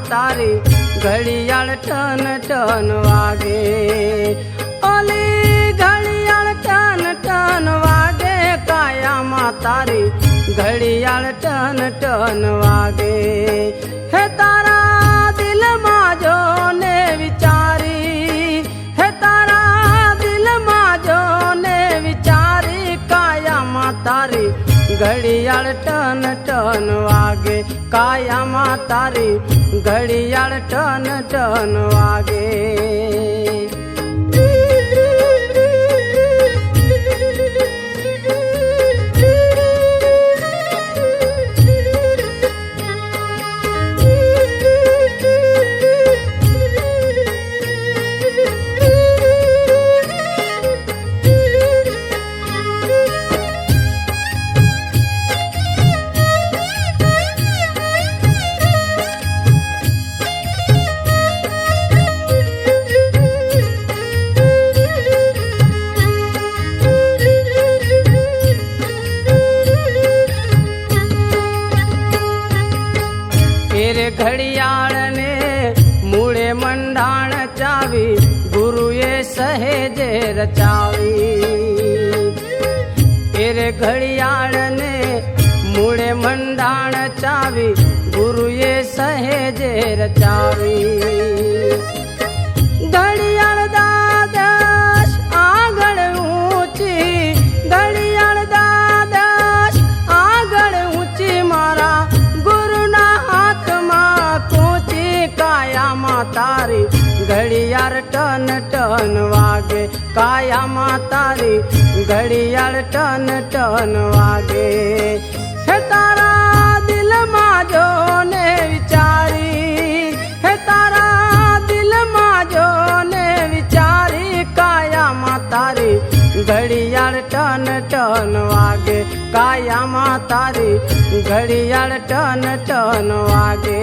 તારી ઘડિયાળ ton ton વાગે, ઓલી ઘડિયાળ ટન ટન વાગે, કાયામાં તારી ઘડિયાળ ટન ટન વાગે. હે તારા દિલમાં જો ને વિચારી, હે તારા દિલમાં જો ને વિચારી, કાયામાં તારી ઘડિયાળ ટન ટન વાગે, કાયામાં તારી ઘડિયાળ ટન ટન વાગે. ઘડિયાળ ને મૂળે મંડાણ ચાવી, ગુરુએ સહેજે રચાવી. એરે ઘડિયાળ ને મૂળે મંડાણ ચાવી, ગુરુએ સહેજે રચાવી. ઘડિયાળ દાદશ આગળ ઊંચી, ઘડિયાળ દાદશ આગળ ઊંચી, મારા ગુરુના હાથમાં કૂંચી, કાયામાં તારી ઘડિયાળ ટન ટન વાગે, કાયામાં તારી ઘડિયાળ ટન ટન વાગે. હે તારા દિલમાં જો ને વિચારી, હે તારા દિલમાં જો ને વિચારી, કાયામાં તારી ઘડિયાળ ટન ટન વાગે, કાયામાં તારી ઘડિયાળ ટન ટન વાગે.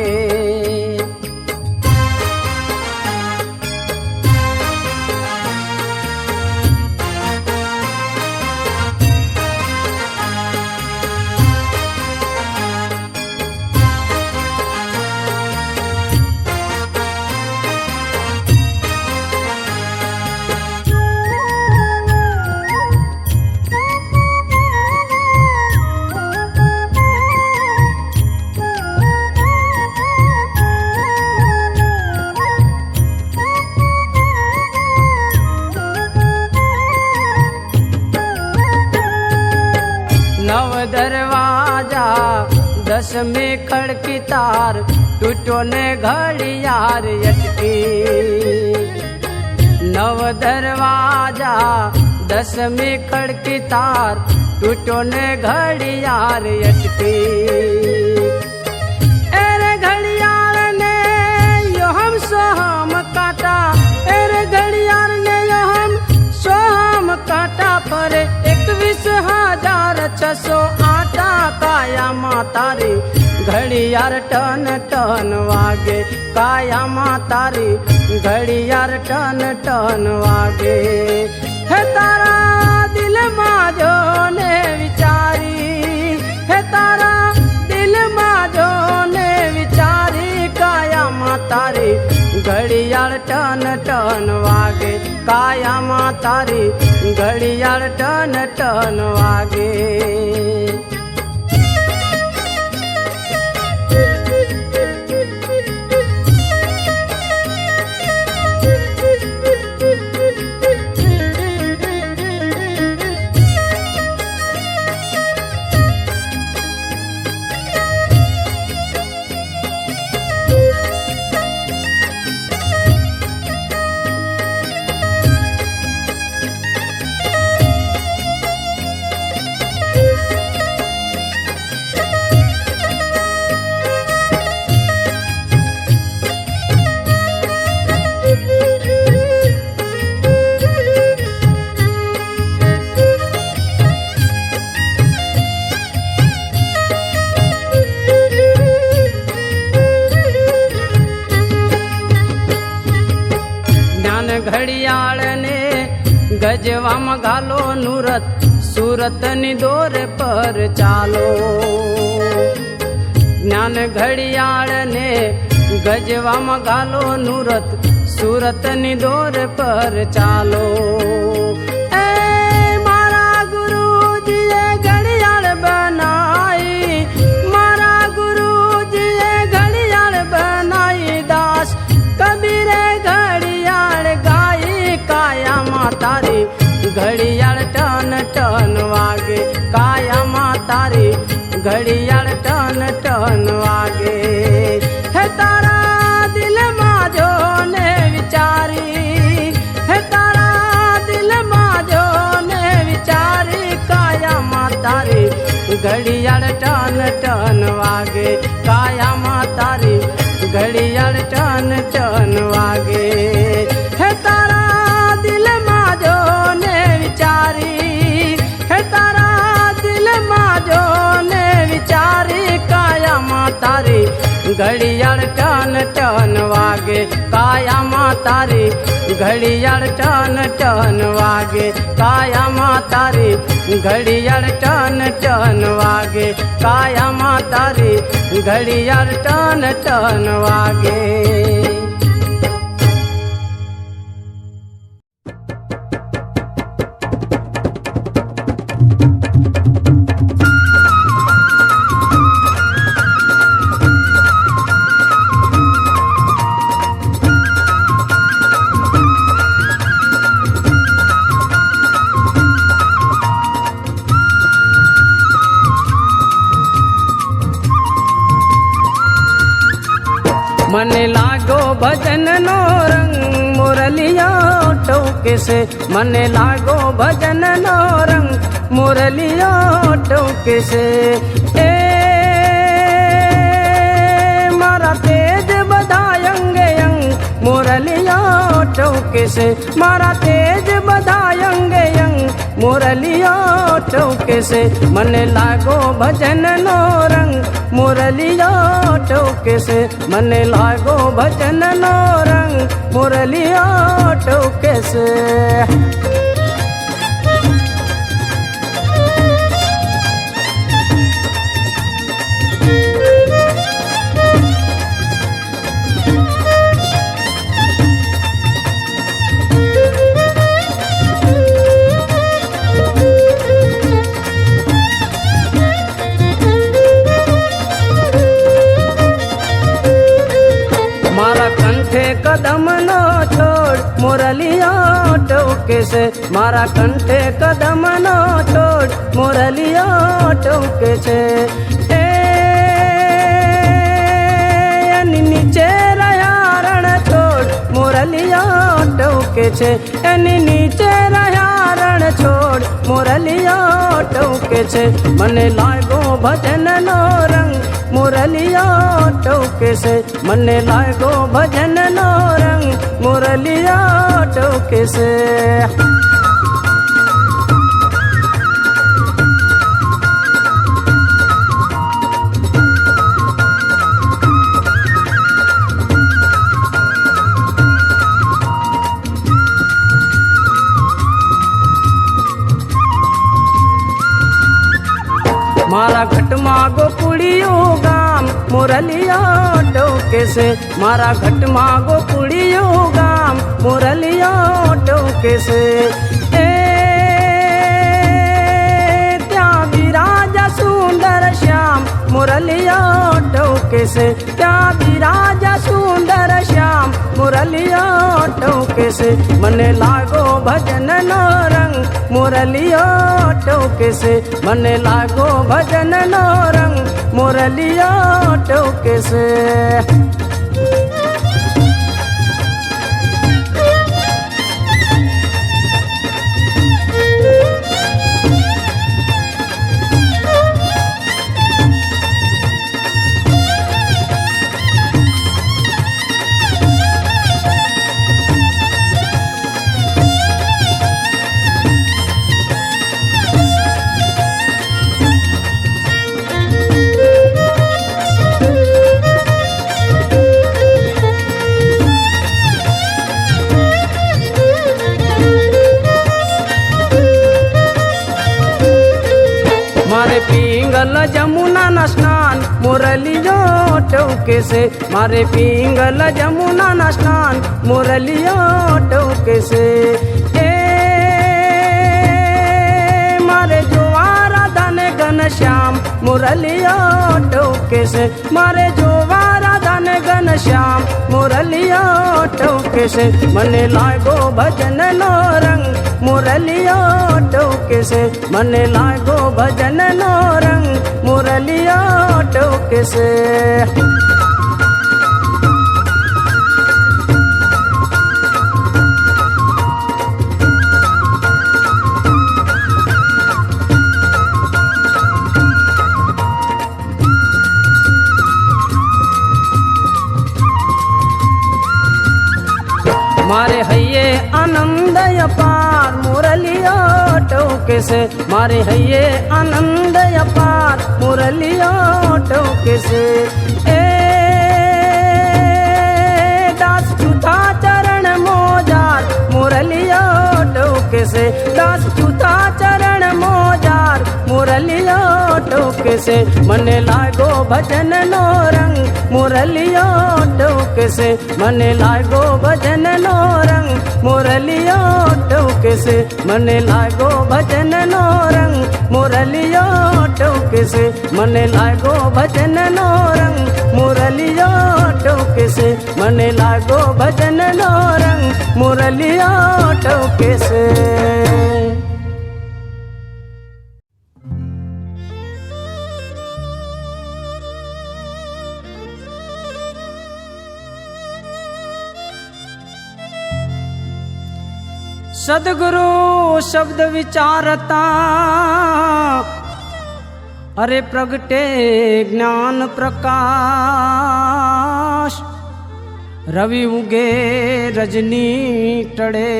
नव दरवाजा 10 में खड़की तार, टूटो ने घड़ियार अटकी. नव दरवाजा 10 में खड़की तार, टूटो ने घड़ियार अटकी. एरे घड़ियार ने यो हम सोहम काटा, एरे घड़ियार ने यो हम सोहम काटा, पर 21,608 કાયામાં તારી ઘડિયાળ ટન ટન વાગે, કાયામાં તારી ઘડિયાળ ટન ટન વાગે. હે તારા દિલમાં જો ને વિચારી, હે તારા દિલમાં જો ને વિચારી, કાયામાં તારી ઘડિયાળ ટન ટન વાગે, કાયામાં તારી ઘડિયાળ ટન ટન વાગે. ઘડિયાળ ને ગજવામાં ઘાલો નુરત, સુરતની દોર પર ચાલો. જ્ઞાન ઘડિયાળ ને ગજવામાં ગાલો નુરત સુરતની દોર પર ચાલો એ મારા ગુરુજીએ ઘડિયાળ બનાવી મારા ગુરુજીએ ઘડિયાળ બનાવી દાસ કબીરે ઘડિયાળ ગાઈ કાયામાં તારી ઘડિયાળ ટન ટન વાગે કાયામાં તારી ઘડિયાળ ટન ટન વાગે હે તારા દિલમાં જો ને વિચારી હે તારા દિલમાં જો ને વિચારી કાયામાં તારી ઘડિયાળ ટન ટન વાગે કાયામાં તારી ઘડિયાળ ટન ટન વાગે હે તારા દિલમાં જો ને વિચારી હે તારા દિલમાં જો ને વિચારી કાયામાં તારી ઘડિયાળ ટન ટન વાગે કાયામાં તારી ઘડિયાળ ટન ટન વાગે કાયામાં તારી ઘડિયાળ ટન ટન વાગે કાયામાં તારી ઘડિયાળ ટન ટન વાગે મને લાગો ભજન નો રંગ મુરલિયા ટોકે છે મને લાગો ભજન નો રંગ મુરલિયા ટોકે છે એ મારા તેજ બધા અંગે અંગ મુરલિયા ટોકે છે મારા તેજ બધા અંગે અંગ મુરલિયા ટોકે છે મને લાગો ભજન નો રંગ મુરલિયા ટોકે છે મને લાગો ભજન નો રંગ મુરલિયા ટોકે છે કદમ નો છોડ મુરલિયા ટોકે છે મારા કંઠે કદમ નો છોડ મુરલિયા ટોકે છે એની નીચે રહ્યા રણ છોડ મુરલિયા ટોકે છે એની નીચે રહ્યા રણ છોડ મુરલિયા ટોકે છે મને લાગો ભજન નો રંગ મુરલિયા ટોકે છે મને લાગો ભજન નો રંગ મુરલિયા ટોકે છે મારા ઘટમાં ગોકુળિયું ગામ મુરલિયા ટોકે છે મારા ઘટમાં ગોકુળિયું ગામ મુરલિયા ટોકે છે ત્યાં બિરાજા સુંદર શ્યામ મુરલિયા ટોકે છે ત્યાં બિરાજા સુંદર શ્યામ મુરલિયા ટોકે છે મને લાગો ભજન નો રંગ મુરલિયા ટોકે છે મને લાગો ભજન નો રંગ મુરલિયા ટોકે છે પિંગલ જમુના ના સ્નાન મુરલિયો टोके से मारे पिंगल जमुना न स्नान मुरलिया टोके से मारे जोवारा दाने घन श्याम मुरलिया टोके से मारे जोवारा दाने घन श्याम मुरलिया टोके से मने लागो भजन नो रंग मुरलिया टोके से मने लागो भजन नो रंग मुरलिया टोके से मारे हैये आनंद अपार मुरलिया टोके से मारे हैये आनंद अपार मुरलिया टोके से दास चूथा चरण मोजार मुरलिया टोके से दास चूथा चरण मोजार मुरलिया टोके से मने लागो भजन नो रंग मुरलिया टोके से मने लागो भजन नो रंग मुरलिया टोके से मने लागो भजन नो रंग मुरलिया टोके से मने लागो भजन नो रंग मुरलिया टोके से मने लागो भजन नो रंग मुरलिया टोके से सदगुरु शब्द विचारता अरे प्रगटे ज्ञान प्रकाश रवि उगे रजनी टड़े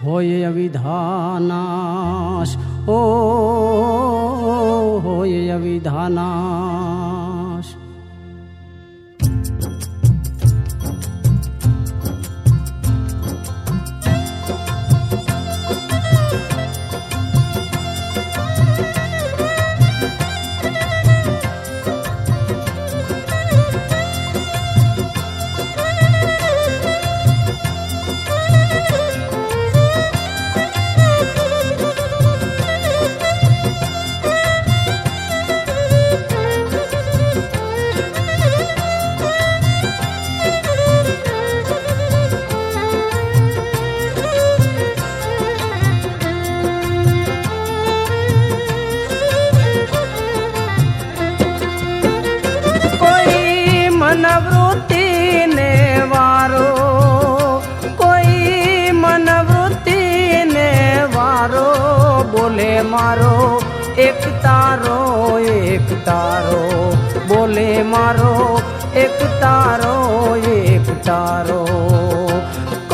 होय अविधानाश ओ होय अविधानाश मनवृत्ति ने वारो कोई मनवृत्ति ने वारो बोले मारो एक तारो बोले मारो एक तारो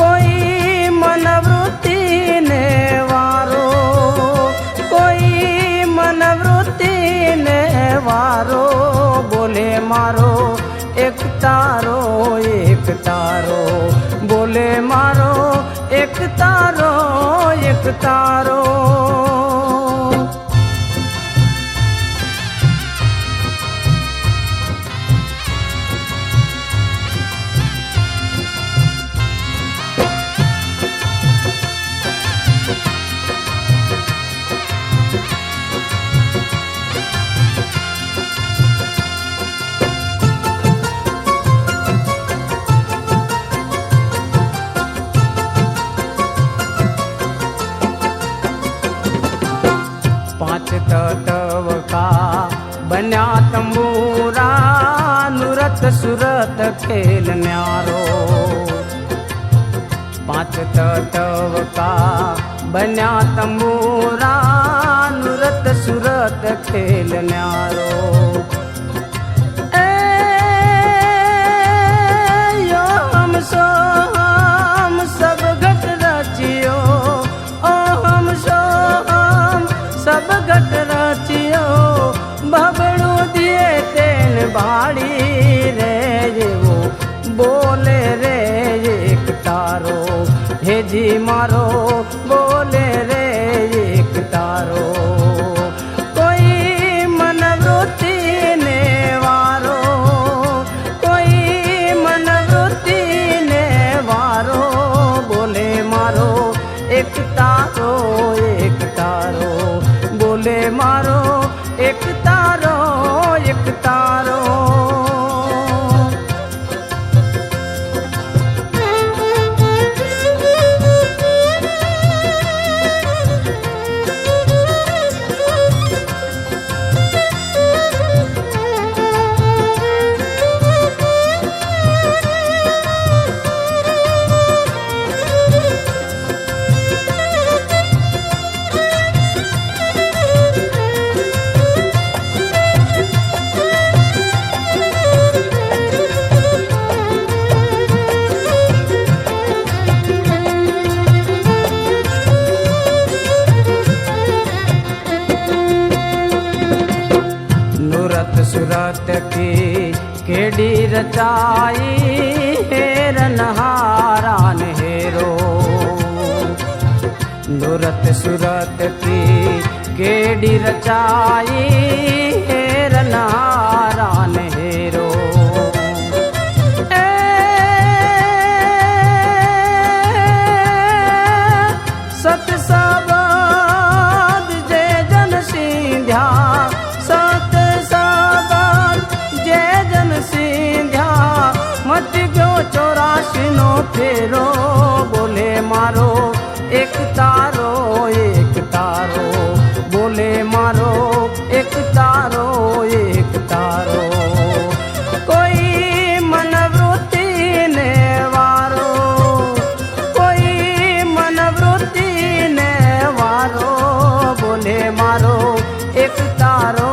कोई मनवृत्ति ने वारो कोई मनवृत्ति ने वारो बोले मारो एक तारो बोले मारो एक तारो तत्व का बन्या तंबूरा नुरत सुरत खेल न्यारो पांच तत्व का बन्या तंबूरा नुरत सुरत खेल न्यारो हम सब घट रचियो सब घट रचियो भबड़ू दिए तेन बाड़ी रे वो बोले रे एक तारो हे जी मारो बोले रे एक तारो कोई मनवृत्ति नूरत सूरत की केडी रचाई हेरनहारान हेरो नूरत सूरत की केडी रचाई हेरनहारान हेरो सत सबद जे जन सिंध्या सत सबद जे जन सिंध्या मत गयो 84 नो फेरो बोले मारो एक तारो बोले मारो एक तारो कोई मनवृत्ति ने वारो कोई मनवृत्ति ने वारो बोले मारो एक तारो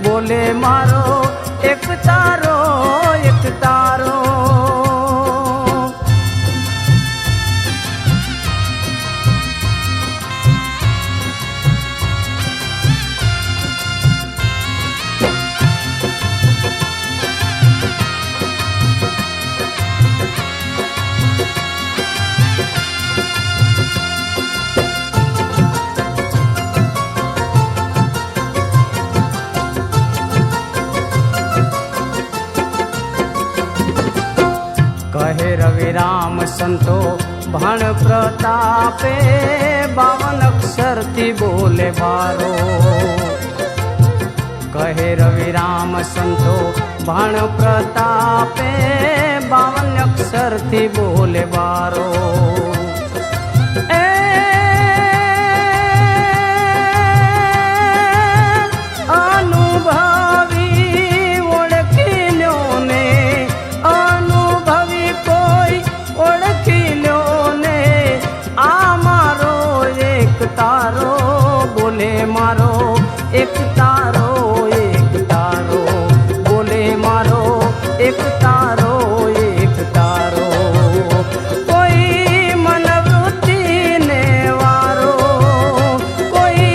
बोले मारो एक तारो कहे रवि राम संतो भण प्रतापे 52 अक्षर थी बोले बारो कहे रवि राम संतो भण प्रतापे 52 अक्षर थी बोले बारो अनुभवी ओळखिल्यो ने तारो बोले मारो एक तारो बोले मारो एक तारो कोई मनवृत्ति ने वारो कोई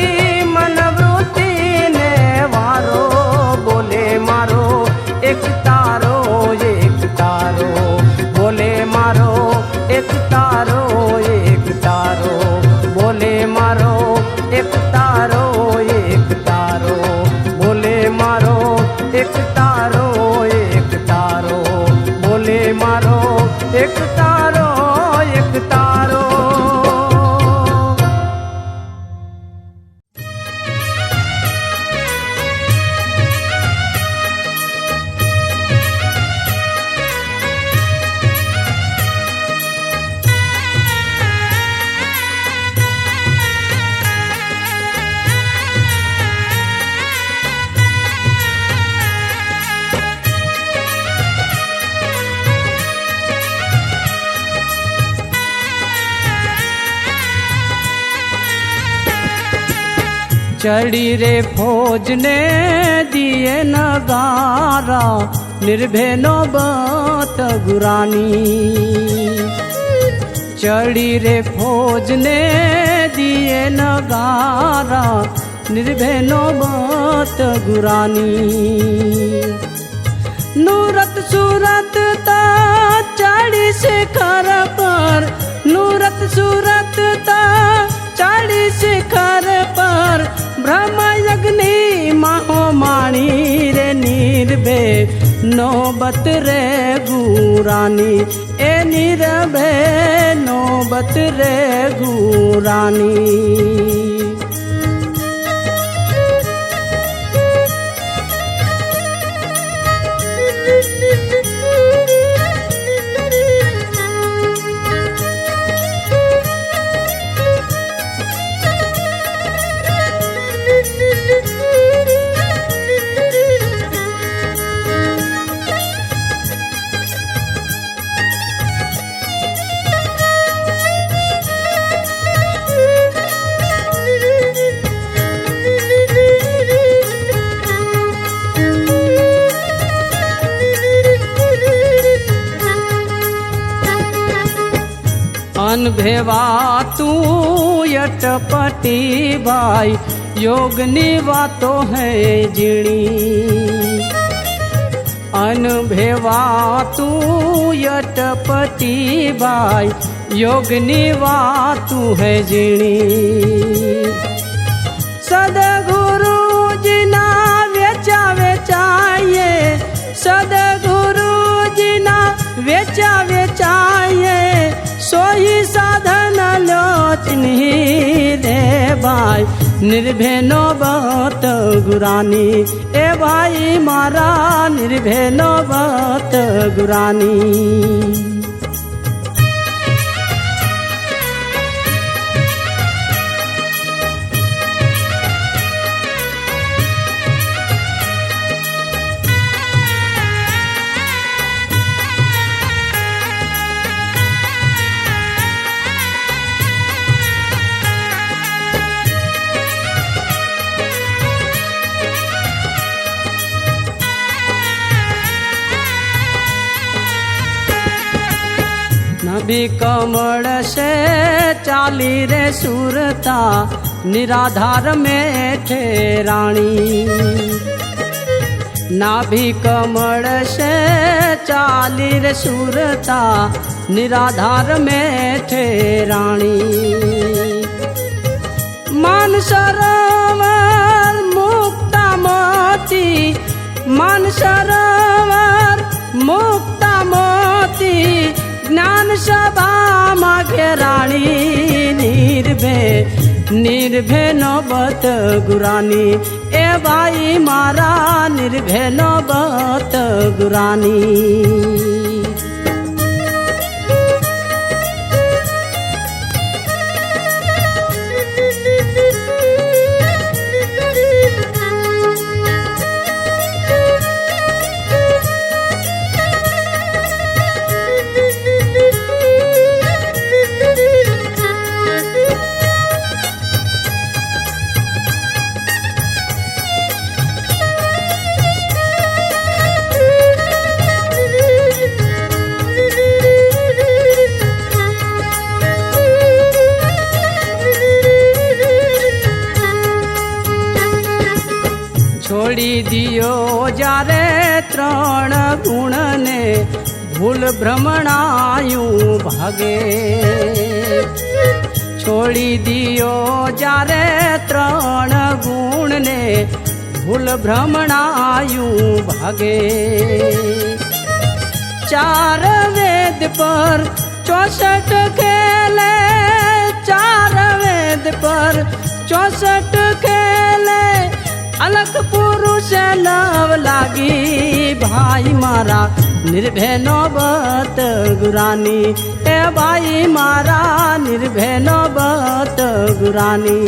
मनवृत्ति ने वारो बोले मारो एक तारो बोले मारो एक तारो बोले मारो एक तारो बोले मारो एक तारो बोले मारो एक तारो चढ़ी रे फौज ने दिए नगारा निर्भय नौबत गुरानी चढ़ी रे फौज ने दिए नगारा निर्भय नौबत गुरानी नूरत सूरत ता चढ़ी शिखर पर नूरत सूरत ता चढ़ी शिखर पर ब्रह्म अग्नि माहो माणी रे निर्भय नौबत रे गुरानी ए निर्भय नौबत रे गुरानी अन भेवा तू यटपटी भाई યોગની વાતો હે ઝીણી અનભેવાતું યટપટી બાઈ યોગની વાતું હે ઝીણી સદગુરુજીના વેચા વેચાઈએ સદગુરુજીના વેચા વેચાઈએ સોઈ સાધન લોચની રે ભાઈ નિર્ભેનો બત ગુરાની એ ભાઈ મારા નિર્ભેનો બત ગુરાની નભી કમળ સે ચાલી રે સુરતા નિરાધાર મેં ઠેરાણી નાભી કમળ સે ચાલી રે સુરતા નિરાધાર મેં ઠેરાણી માન સરોવર મુક્તા મોતી માન સરોવર મુક્તા મોતી જ્ઞાન સભામાં ઘેરાણી નિર્ભે નોબત ગુરાની એ ભાઈ મારા નિર્ભે નોબત ગુરાની છોડી દિયો જ્યારે ત્રણ ગુણને ભૂલ ભ્રમણાયું ભાગે છોડી દિયો જ્યારે ત્રણ ગુણને ભૂલ ભ્રમણાયું ભાગે ચાર વેદ પર 64 ખેલે ચાર વેદ પર 64 ખેલે अलख पुरुष लव लागी भाई मारा निर्भय नौबत गुरानी ए भाई मारा निर्भय नौबत गुरानी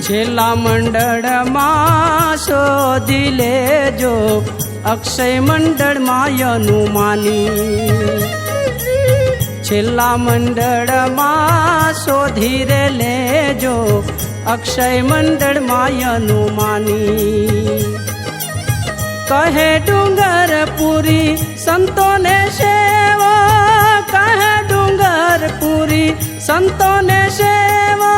છેલ્લા મંડળમાં શોધી લેજો અક્ષય મંડળમાં યનુમાની છેલ્લા મંડળમાં શોધી રે લેજો અક્ષય મંડળમાં યનુમાની કહે ડુંગરપુરી સંતોને સેવો કહે ડુંગરપુરી સંતોને સેવો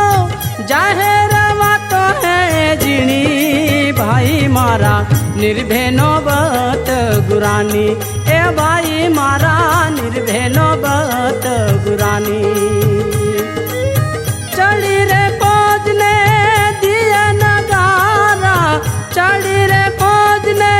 જાહેર વાતો હે ઝીણી ભાઈ મારા નિર્ભય નોબત ગુરાની એ ભાઈ મારા નિર્ભય નોબત ગુરાની ચડી રે ફોજને દિયે નગારા ચડી રે ફોજને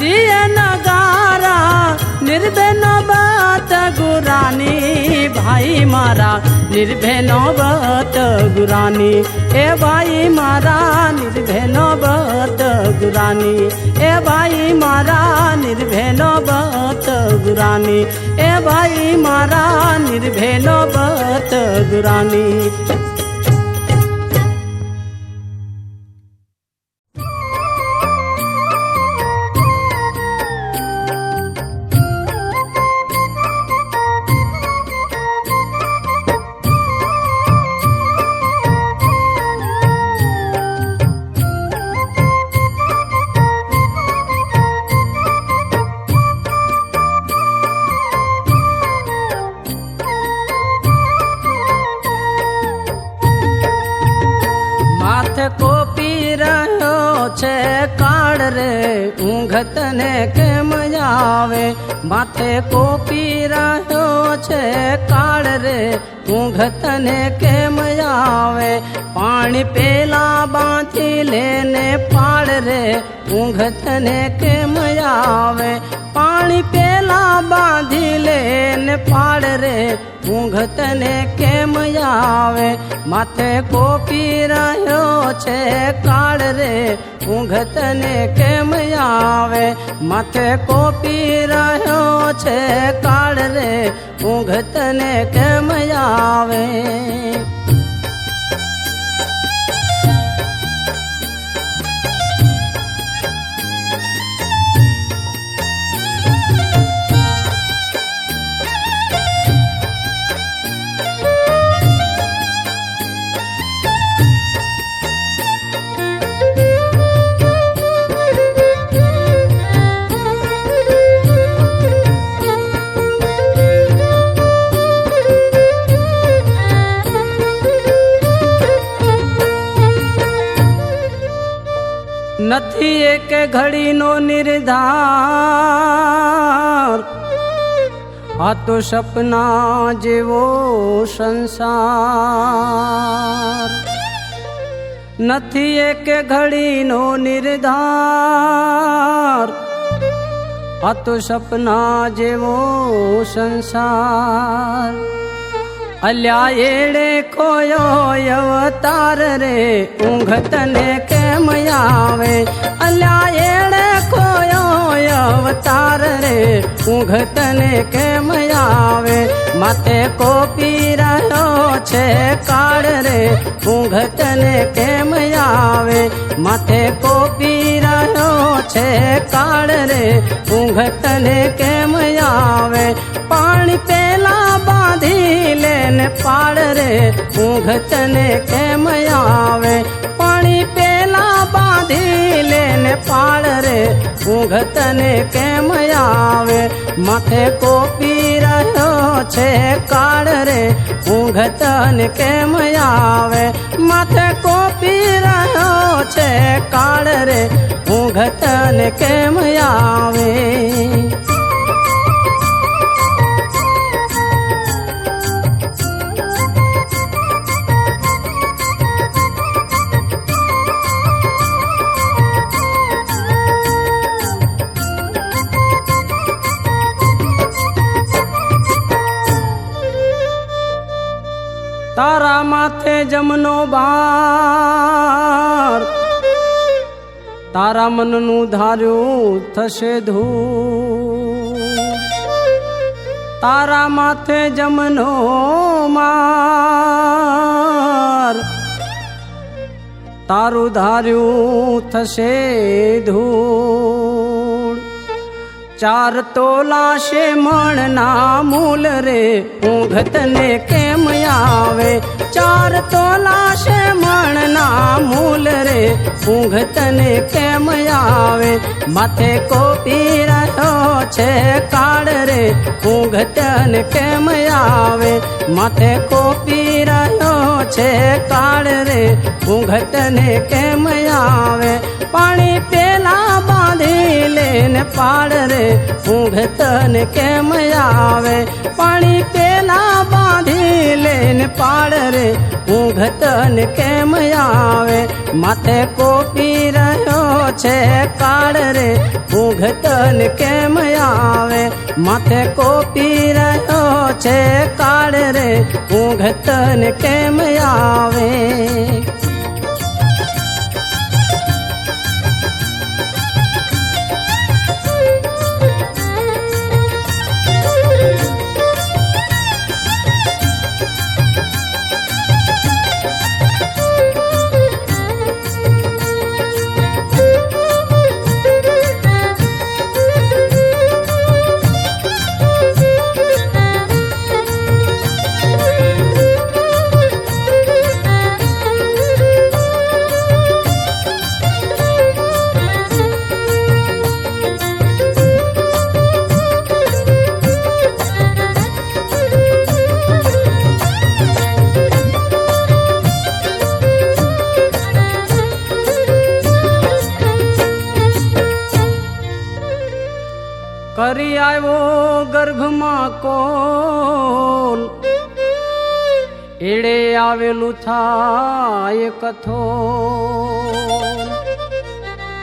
દિયે નગારા નિર્ભય નોબત ગુરાની ભાઈ મારા નિર્ભય નોબત ગુરાની એ ભાઈ મારા નિર્ભય નોબત ગુરાની એ ભાઈ મારા નિર્ભય નોબત ગુરાની એ ભાઈ મારા નિર્ભય નોબત ગુરાની। છે કાળ રે ઊંઘ તને કેમ આવે, માથે કોપી રહ્યો છે કાળ રે ઊંઘ તને કેમ આવે, પાણી પેલા બાંધી લેને પાડ રે ઊંઘ તને કેમ આવે, પાણી પેલા બાંધી લેને પાડ રે ઊંઘ તને કેમ આવે, માથે કોપી રહ્યો છે કાળ રે ઊંઘ તને કેમ આવે, માથે કોપી રહ્યો છે કાળ રે ઊંઘ તને કેમ આવે. નથી એક ઘડીનો નિર્ધાર, આ તો સપના જેવો સંસાર, નથી એક ઘડીનો નિર્ધાર, આ તો સપના જેવો સંસાર, અલ્યા એડે કોયો અવતાર રે ઊંઘ તને કેમ આવે, અલ્યા એડે કોયો અવતાર રે ઊંઘ તને કેમ આવે, માથે કોપી રહ્યો છે કાળ રે ઊંઘ તને કેમ આવે, માથે કોપી રહ્યો છે કાળ રે ઊંઘ તને કેમ આવે, પાણી પેલા બાંધી લેને પાડ રે ઊંઘ તને કેમ આવે, પાણી પેલા બાંધી લેને પાડ રે ઊંઘ તને કેમ આવે, માથે કોપી રહ્યો છે કાળ રે ઊંઘ તને કેમ આવે, માથે કોપી રહ્યો છે કાળ રે ઊંઘ તને કેમ આવે. તારા માથે જમનો ભાર, તારા મનનું ધાર્યું થશે ધૂળ, તારા માથે જમનો માર, તારું ધાર્યું થશે ધૂળ, ચાર તોલા છે મણના મૂલ રે ઊંઘ તને કેમ આવે, ચાર તોલા છે મણના મૂલ રે ઊંઘ તને કેમ આવે, માથે કોપી રહ્યો છે કાળ રે ઊંઘ તને કેમ આવે, માથે કોપી રહ્યો છે કાળ રે ઊંઘ તને કેમ આવે, પાણી પેલા બાંધી લેને પાડ રે ઊંઘ તને કેમ આવે, પાણી પેલા બાંધી લેને પાડ રે ઊંઘ તને કેમ આવે, માથે કોપી રહ્યો છે કાળ રે ઊંઘ તને કેમ આવે, માથે કોપી રહ્યો છે કાળ રે ઊંઘ તને કેમ આવે. કરી આવ્યો ગર્ભમાં કોલ, એડે આવેલું થાય કથોલ.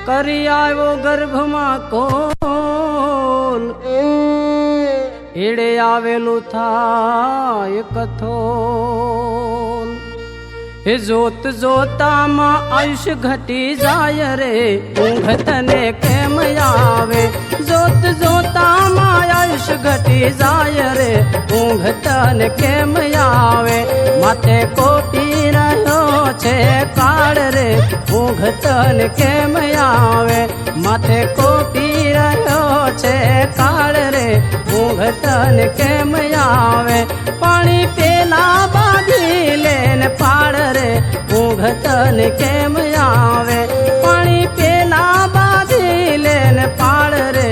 કરી આવ્યો ગર્ભમાં કોલ, એડે આવેલું થાય કથોલ. એ જોત જોતામાં આયુષ્ય ઘટી જાય રે, ઊંઘ તને કેમ આવે. જોત જોતામાં આયુષ્ય ઘટી જાય રે, ઊંઘ તને કેમ આવે. માથે કોટી રહ્યો છે કાળ રે, ઊંઘ તને કેમ આવે. માથે કોટી રહ્યો છે કાળ રે, ઊંઘ તને કેમ આવે. પાણી પેલા બાંધી લેને પાડ રે, ઊંઘ તને કેમ આવે. પાણી પેલા બાંધી લેને પાડ રે,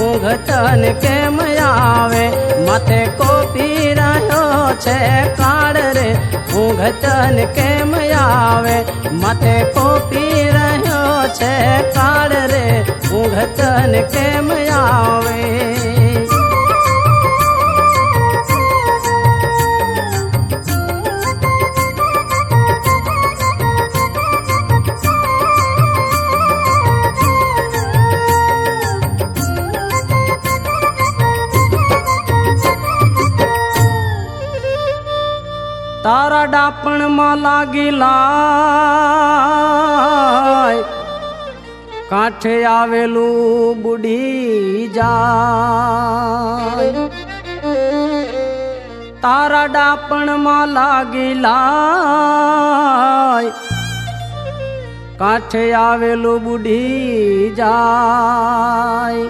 ઊંઘ તને કેમ આવે. માથે કોપી રહ્યો છે કાળ રે, ઊંઘ તને કેમ આવે. માથે કોપી રહ્યો છે કાળ રે, ઊંઘ તને કેમ આવે. તારા ડાપણમાં લાગી લાય, કાંઠે આવેલું બુડી જાય. તારા ડાપણમાં લાગી લાય, કાંઠે આવેલું બુડી જાય.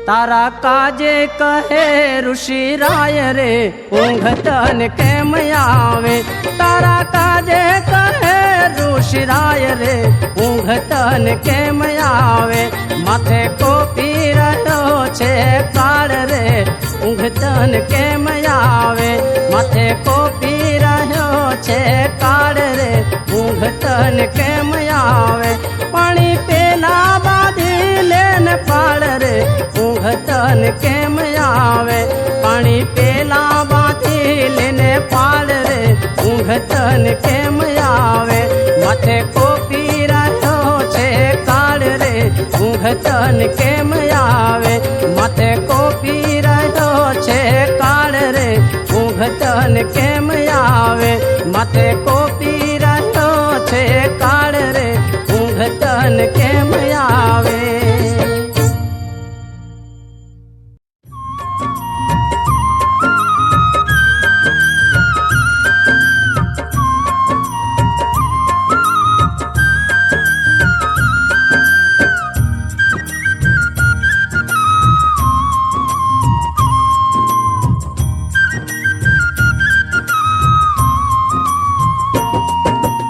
તારા કાજે કહે ઋષિ રાય રે, ઊંઘ તને કેમ આવે. તારા કાજે કહે ઋષિ રાય રે, ઊંઘ તને કેમ આવે. માથે કોપી રહ્યો છે કાળ રે, ઊંઘ તને કેમ આવે. માથે કોપી રહ્યો છે કાળ રે, ઊંઘ તને કેમ આવે. પાણી પેલા બાંધી લેને પાડ રે, ઊંઘ તને કેમ આવે. પાણી પેલા બાંધી લેને પાડ રે, ઊંઘ તને કેમ આવે. માથે કોપી રહ્યો છે કાળ રે, ઊંઘ તને કેમ આવે. માથે કોપી રહ્યો છે કાળ રે, ઊંઘ તને કેમ આવે. માથે કોપી રહ્યો છે કાળ રે, ઊંઘ તને કેમ આવે.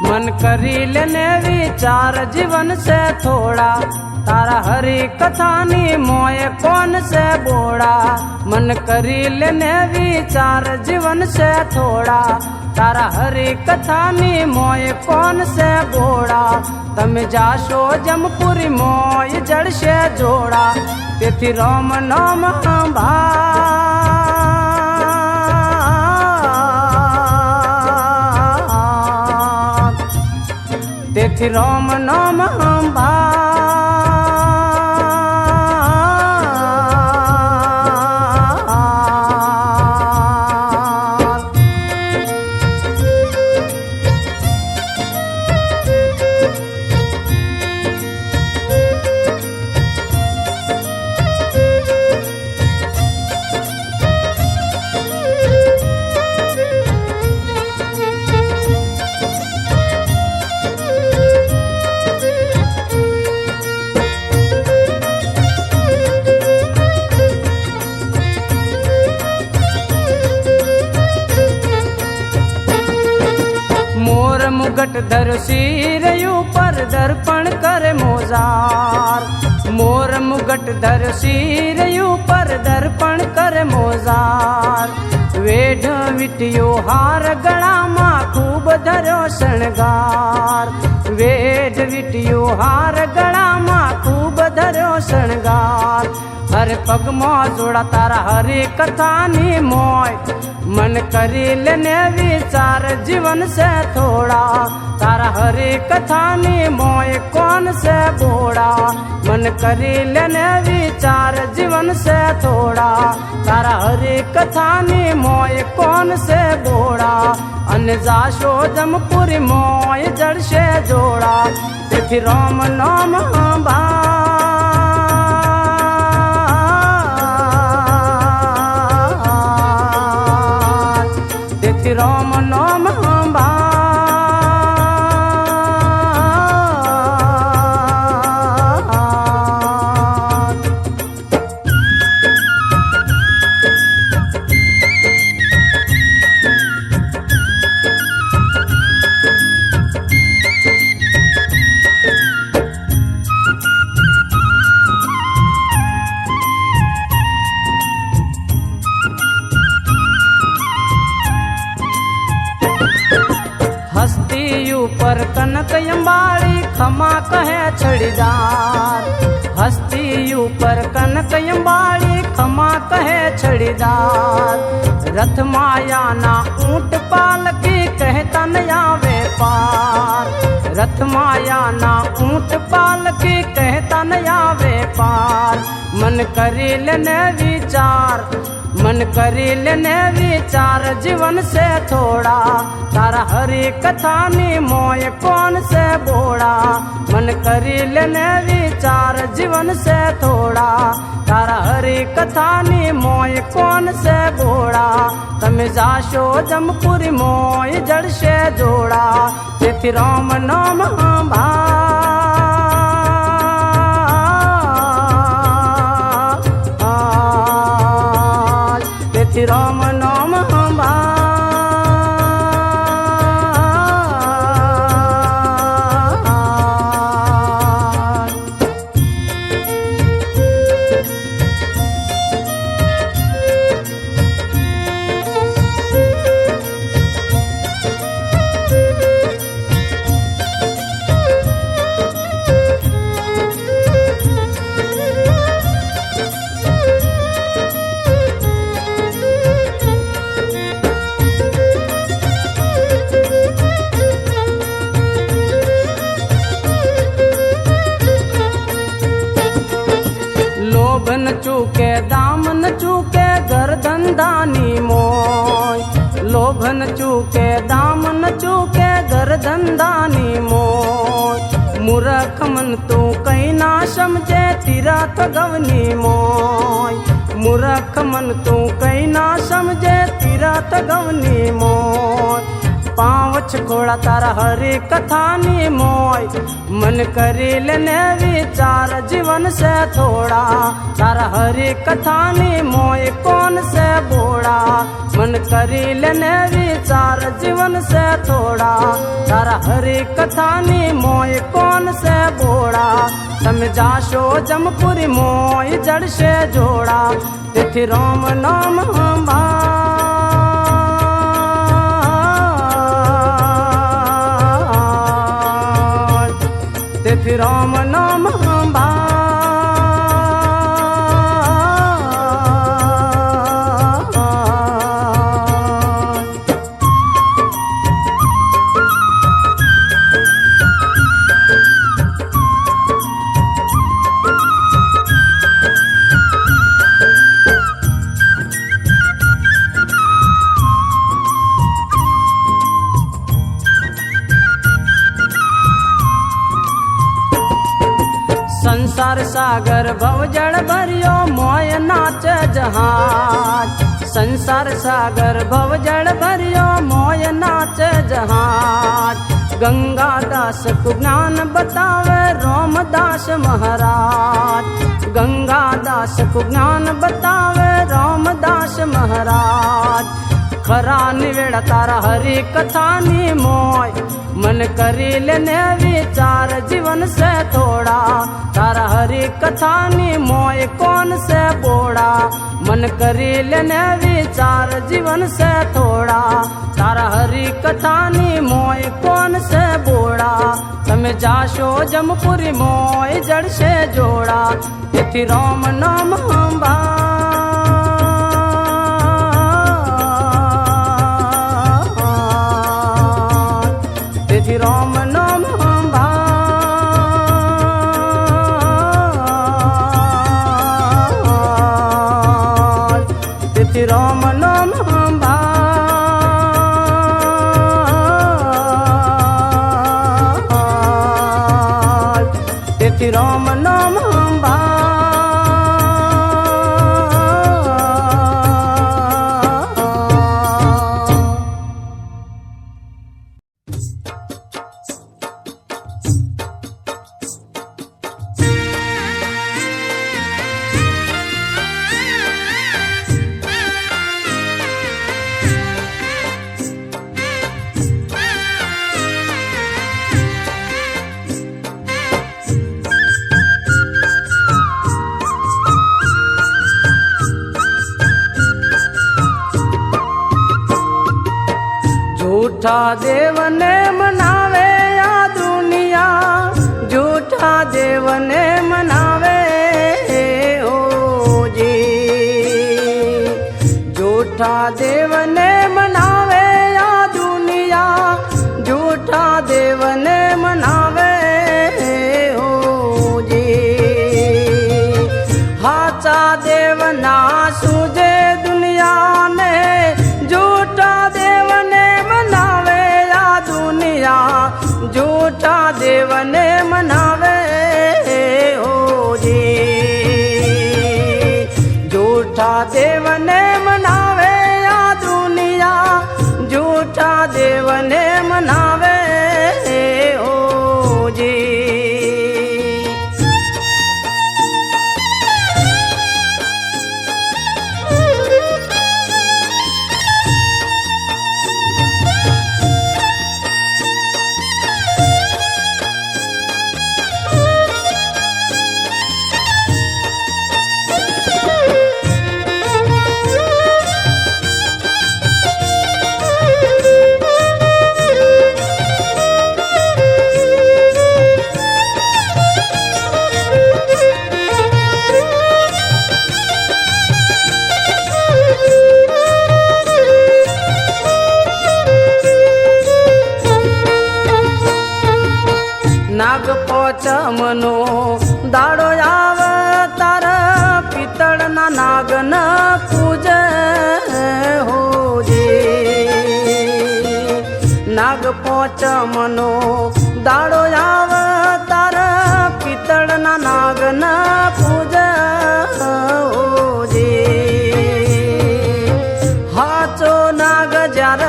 मन करी लेने विचार जीवन से थोड़ा, तारा हरी कथानी मोय कौन से बोड़ा. मन करी लेने विचार जीवन से थोड़ा, तारा हरी कथानी मोय कौन से बोड़ा. तम जाशो जमपुरी मोय जड़ से जोड़ा, तेथी राम नाम भा. तेथी राम नाम भा. मुगट धर सिर ऊपर दर्पण कर मोजार. मोर मुगट धर सिर ऊपर दर्पण कर मोजार. वेढ विटियो हार गळा मा खूब धरो शणगार. वेढ विटियो हार गळा मा खूब धरो शणगार. हरे पग मोह जोड़ा तारा हरी कथानी मोय मन करी लेने विचार जीवन से थोड़ा तारा हरी कथानी मोय कौन से बोड़ा मन करी लेने विचार जीवन से थोड़ा तारा हरी कथानी मोय कौन से बोड़ा अन जाशो जमपुरी मोय जड़ से जोड़ा तिथि राम नाम बा राम नाम बा हस्ती ऊपर कनक अंबाड़ी खमा कहे छड़ीदार हस्ती ऊपर कनक अंबाड़ी खमा कहे छड़ीदार रथ माया ना ऊंट पालकी कहता नया व्यापार रथ माया ना ऊंट पालकी कहता नया व्यापार मन करी लेने विचार मन करी लेने विचार जीवन से थोड़ा तारा हरी कथानी मोय कौन से बोड़ा मन करी लेने विचार जीवन से थोड़ा तारा हरी कथानी मोय कौन से बोड़ा तम जाशो जमपुरी मोय जड़ से जोड़ा तिथि राम नाम भा राम नाम बा लोभन चूके दाम न चूके गर्दन दानी मोय लोभन चूके दाम न चूके गर्दन दानी मोय मूर्ख मन तू कहीं ना समझे तीरथ गवनी मोय मूर्ख मन तू कहीं ना समझे तीरथ गवनी मोय पाँव छकोड़ा तारा हरी कथानी मोय मन करी लेने विचार जीवन से थोड़ा तारा हरी कथानी मोय कौन से बोड़ा मन करी लेने विचार जीवन से थोड़ा तारा हरी कथानी मोय कौन से बोड़ा समझाशो जमपुरी मोय जड़ से जोड़ा तिथि राम नाम बा तिथि राम नाम बा संसार सागर भवजड़ भरियो मोय नाच जहाज संसार सागर भवजड़ भरियो मोय नाच जहाज गंगा दास को ज्ञान बतावे रामदास महाराज गंगा दास को ज्ञान बतावे रामदास महाराज खरा निवेड़ा तारा हरी कथानी मोय मन करी लेने विचार जीवन से थोड़ा तारा हरी कथानी मोय कौन से बोड़ा मन करी लेने विचार जीवन से थोड़ा तारा हरी कथानी मोय कौन से बोड़ा तमे जाशो जमपुरी मोय जड़ से जोड़ा इति राम नाम अंबा इति राम नाम अंबा इति राम नाम अंबा इति राम नाम अंबा झूठा देव ने मनावे या दुनिया झूठा देव ने मनावे ओ जी झूठा देव ने मनावे या दुनिया झूठा देव ने मनावे ओ जी हाचा देव ना सूझे दुनिया ने झूठा देव ने मनावे या दुनिया झूठा देव ने मनावे हो जी झूठा देव ने मनावे या दुनिया झूठा देव ने मनावे हो जी नाग पोचमनो दाड़ो आव तार पितळ ना नाग न पूजे हो जी नाग पोचमनो दाड़ो आव तार पितळ ना नाग न पूजे हो जी हाचो नाग जार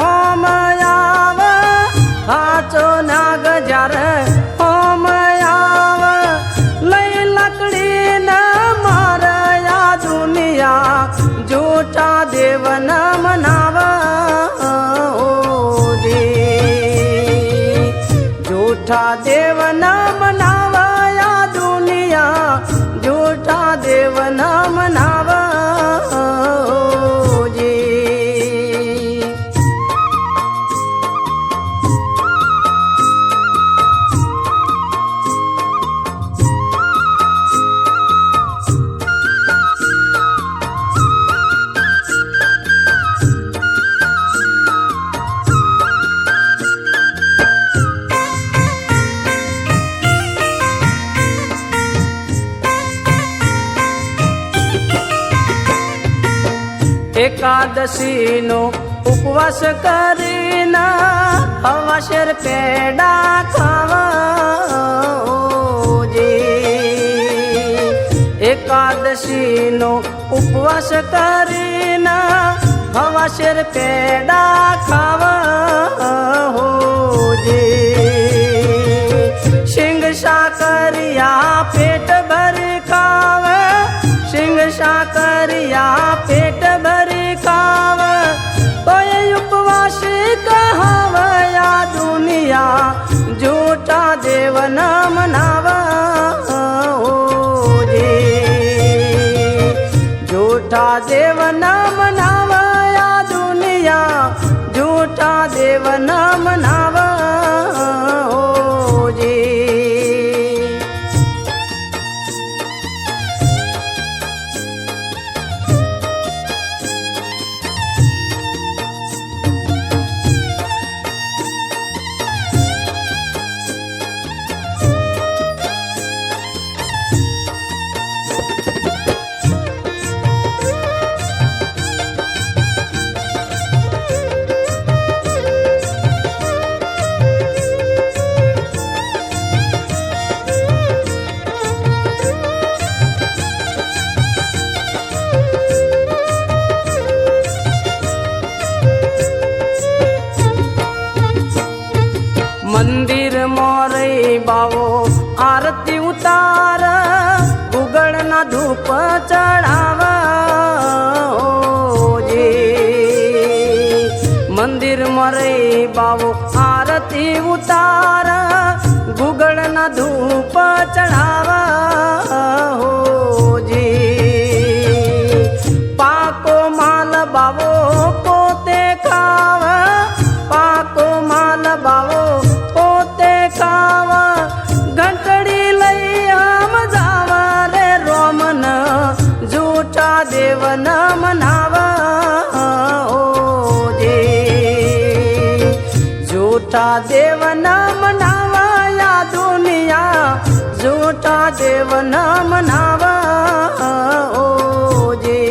होम आव हाचो नाग जार होम आव लई लकड़ी न मार या दुनिया झूठा देव न मनाव ओ जी झूठा देव न मनाव या दुनिया झूठा देव न मनाव ओ जी एकादशी नो उपवास करीना हवाशेर पेड़ा खावा ओ जी एकादशी नो उपवास करीना हवाशेर पेड़ा खावा हो जी सिंग साकरिया पेट भर खावे सिंग साकरिया पेट भर खावे झूठा देव न मनावा जी। झूठा देव न मनावा या दुनिया, झूठा देव न मनावा जी। मंदिर मोरे बावो आरती उतार, गुगल ना धूप चढ़ावा जी। मंदिर मोरे बावो आरती उतार, गुगल ना धूप चढ़ावा हो जी। पाको माल बावो पोते खावा, पाको माल बावो पोते खावा, घंटड़ी लई आम जावा रे रोमन, झूठा देव न मनावा जी। झूठा देव न मनावा या दुनिया, झूठा देव न मनावा जी।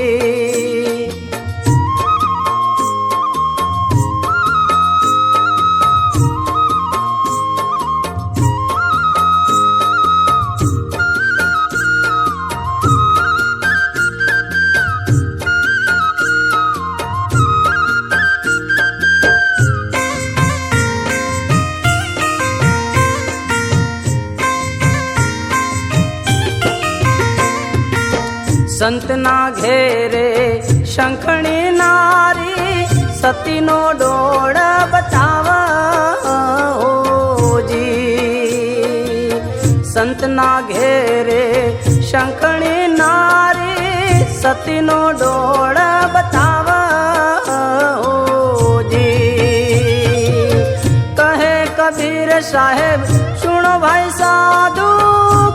संत ना घेरे शंखणी नारी, सती नो डोळ बचावा जी। संत ना घेरे शंखणी नारी, सती नो डोळ बचावा जी। कहे कबीर साहेब सुनो भाई साधु,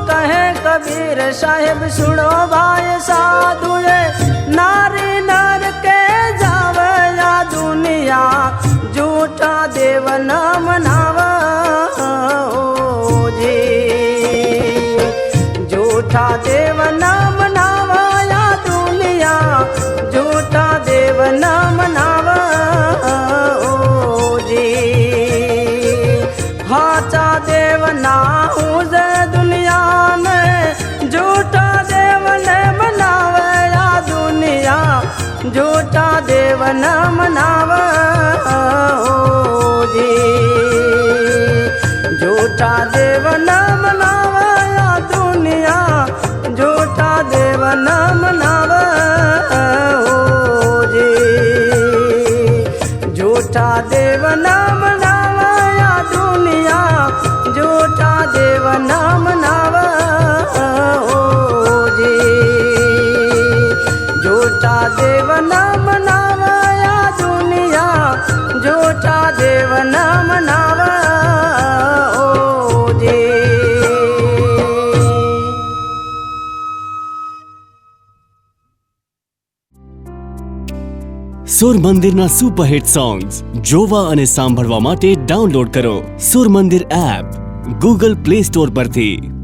कहे कबीर साहेब सुनो भाई साधु, ये नारी नर के जावे या दुनिया, झूठा देव न मनावा जी। झूठा देव न मनावा या दुनिया, झूठा देव न मनावा जी। हाचा देव ना उस दुनिया में, झूठा देव न मनावा या दुनिया, झूठा देव न मनावा जी। झूठा देव न मनावा या दुनिया, झूठा देव न मनावा जी। झूठा देव न मनावा या दुनिया, झूठा देव न मनावा जी। झूठा देव न मनावा या दुनिया, झूठा देव न मनावा जी। સુર મંદિરના સુપરહિટ સોંગ્સ જોવા અને સાંભળવા માટે ડાઉનલોડ કરો સુર મંદિર એપ ગૂગલ પ્લે સ્ટોર પરથી।